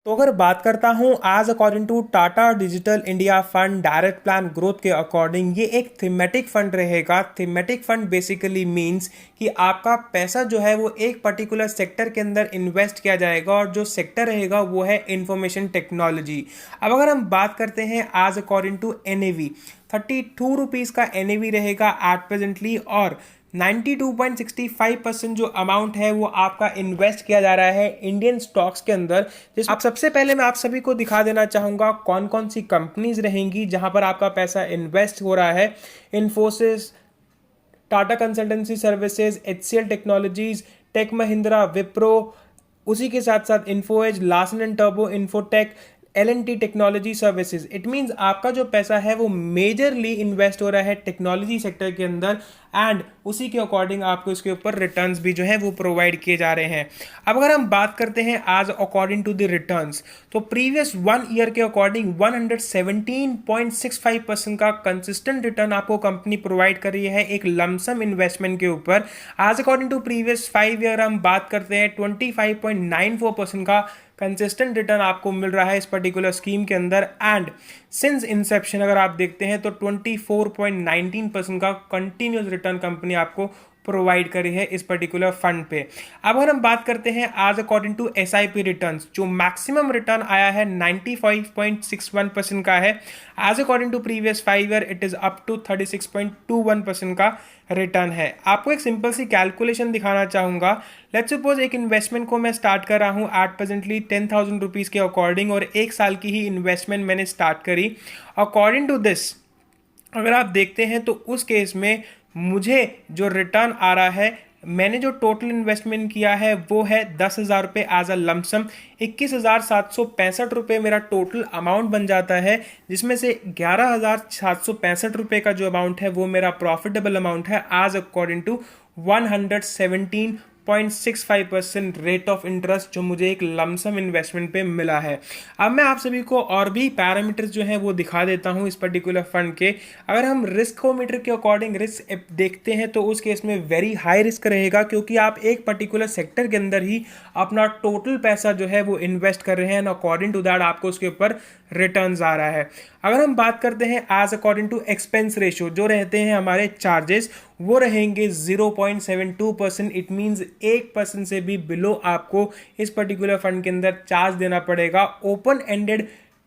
तो अगर बात करता हूं आज according to Tata digital India fund direct plan growth के अकॉर्डिंग, ये एक थीमेटिक फंड रहेगा। थीमेटिक फंड बेसिकली मींस कि आपका पैसा जो है वो एक पर्टिकुलर सेक्टर के अंदर इन्वेस्ट किया जाएगा और जो सेक्टर रहेगा वो है इंफॉर्मेशन टेक्नोलॉजी। अब अगर हम बात करते हैं आज अकॉर्डिंग टू एनएवी, 32 रुपीज़ का एनएवी रहेगा एट प्रेजेंटली और 92.65% जो अमाउंट है वो आपका इन्वेस्ट किया जा रहा है इंडियन स्टॉक्स के अंदर। जिस आप सबसे पहले मैं आप सभी को दिखा देना चाहूँगा कौन कौन सी कंपनीज रहेंगी जहां पर आपका पैसा इन्वेस्ट हो रहा है। Infosys, Tata consultancy services, HCL technologies, tech Mahindra, Wipro, उसी के साथ साथ इन्फोएज, लार्सन एंड टर्बो, Infotech, L&T technology services. It means आपका जो पैसा है वो मेजरली इन्वेस्ट हो रहा है टेक्नोलॉजी सेक्टर के अंदर एंड उसी के अकॉर्डिंग आपको इसके ऊपर रिटर्न्स भी जो है वो प्रोवाइड किए जा रहे हैं। अब अगर हम बात करते हैं आज अकॉर्डिंग टू द रिटर्न्स, तो प्रीवियस 1 ईयर के अकॉर्डिंग 117.65% का कंसिस्टेंट रिटर्न आपको कंपनी प्रोवाइड कर रही है एक लमसम इन्वेस्टमेंट के ऊपर। आज अकॉर्डिंग टू प्रीवियस 5 ईयर हम बात करते हैं 25.94% का कंसिस्टेंट रिटर्न आपको मिल रहा है इस पर्टिकुलर स्कीम के अंदर एंड सिंस इंसेप्शन अगर आप देखते हैं तो 24.19% का कंटिन्यूस रिटर्न कंपनी आपको प्रोवाइड करी है इस पर्टिकुलर फंड पे। अब अगर हम बात करते हैं आज अकॉर्डिंग टू एसआईपी रिटर्न्स, जो मैक्सिमम रिटर्न आया है 95.61% का है। आज according to previous 5 year it is up to 36.21% का रिटर्न है। आपको एक सिंपल सी कैलकुलेशन दिखाना चाहूंगा। लेट्स सपोज एक इन्वेस्टमेंट को मैं स्टार्ट कर रहा हूं एट प्रेजेंटली 10,000 रुपीज़ के अकॉर्डिंग और 1 साल की ही इन्वेस्टमेंट मैंने स्टार्ट करी। अकॉर्डिंग टू दिस अगर आप देखते हैं तो उस केस में मुझे जो रिटर्न आ रहा है, मैंने जो टोटल इन्वेस्टमेंट किया है वो है 10,000 रुपये एज अ लमसम। 21,765 रुपये मेरा टोटल अमाउंट बन जाता है, जिसमें से 11,765 रुपये का जो अमाउंट है वो मेरा प्रॉफिटेबल अमाउंट है आज according to 117.65% rate of interest जो मुझे एक लमसम इन्वेस्टमेंट पे मिला है। अब मैं आप सभी को और भी पैरामीटर्स जो हैं वो दिखा देता हूं इस पर्टिकुलर फंड के। अगर हम रिस्कोमीटर के अकॉर्डिंग रिस्क देखते हैं तो उस केस में वेरी हाई रिस्क रहेगा, क्योंकि आप एक पर्टिकुलर सेक्टर के अंदर ही अपना टोटल पैसा जो है वो इन्वेस्ट कर रहे हैं एंड अकॉर्डिंग टू दैट आपको उसके ऊपर रिटर्न्स आ रहा है। अगर हम बात करते हैं as according to expense ratio, जो रहते हैं हमारे चार्जेस, वो रहेंगे 0.72%। इट मीन्स 1% से भी बिलो आपको इस पर्टिकुलर फंड के अंदर चार्ज देना पड़ेगा। ओपन एंडेड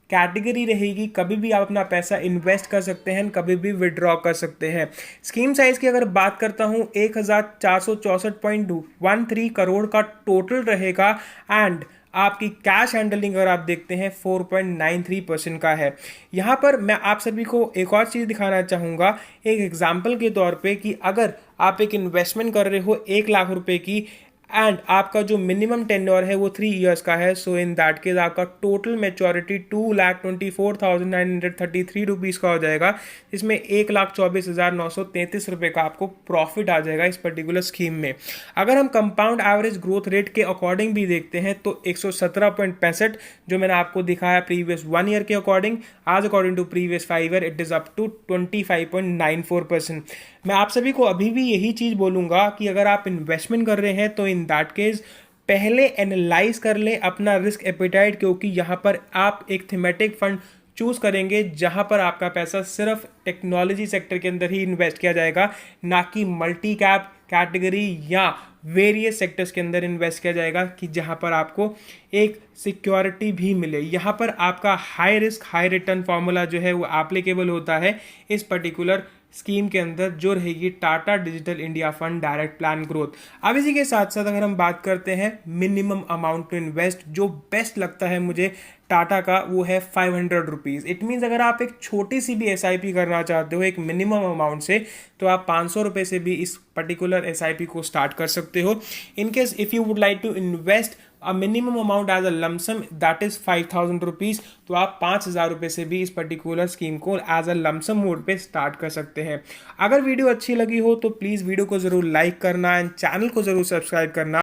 कैटेगरी रहेगी, कभी भी आप अपना पैसा इन्वेस्ट कर सकते हैं, कभी भी विड्रॉ कर सकते हैं। स्कीम साइज की अगर बात करता हूं 1,464.13 करोड़ का टोटल रहेगा एंड आपकी कैश हैंडलिंग अगर आप देखते हैं 4.93% का है। यहाँ पर मैं आप सभी को एक और चीज़ दिखाना चाहूँगा एक एग्जाम्पल के तौर पे कि अगर आप एक इन्वेस्टमेंट कर रहे हो 1,00,000 रुपए की एंड आपका जो मिनिमम टेन्योर है वो 3 इयर्स का है, सो इन दैट केस आपका टोटल मैच्योरिटी 2,24,933 रुपीज़ का हो जाएगा, जिसमें 1,24,933 रुपये का आपको प्रॉफिट आ जाएगा इस पर्टिकुलर स्कीम में। अगर हम कंपाउंड एवरेज ग्रोथ रेट के अकॉर्डिंग भी देखते हैं तो 117.65 जो मैंने आपको दिखाया प्रीवियस 1 ईयर के अकॉर्डिंग, आज according to previous 5 year it is up to 25.94%। मैं आप सभी को अभी भी यही चीज़ बोलूँगा कि अगर आप इन्वेस्टमेंट कर रहे हैं तो इन दैट केस पहले एनालाइज कर लें अपना रिस्क एपेटाइट, क्योंकि यहाँ पर आप एक थीमेटिक फंड चूज करेंगे जहां पर आपका पैसा सिर्फ टेक्नोलॉजी सेक्टर के अंदर ही इन्वेस्ट किया जाएगा, ना कि मल्टी कैप कैटेगरी या वेरियस सेक्टर्स के अंदर इन्वेस्ट किया जाएगा कि जहां पर आपको एक सिक्योरिटी भी मिले। यहाँ पर आपका high risk high return formula जो है वो एप्लीकेबल होता है इस पर्टिकुलर स्कीम के अंदर, जो रहेगी Tata digital India fund direct plan growth. अब इसी के साथ साथ अगर हम बात करते हैं मिनिमम अमाउंट टू इन्वेस्ट, जो बेस्ट लगता है मुझे टाटा का वो है 500 रुपीज़। इट मीन्स अगर आप एक छोटी सी भी एसआईपी करना चाहते हो एक मिनिमम अमाउंट से, तो आप 500 रुपये से भी इस पर्टिकुलर एसआईपी को स्टार्ट कर सकते हो। In case if you would like to invest a minimum amount as a lump sum that is 5,000 rupees, तो आप 5,000 रुपये से भी इस पर्टिकुलर स्कीम को एज अ लमसम मोड पे स्टार्ट कर सकते हैं। अगर वीडियो अच्छी लगी हो तो प्लीज़ वीडियो को ज़रूर लाइक करना एंड चैनल को ज़रूर सब्सक्राइब करना।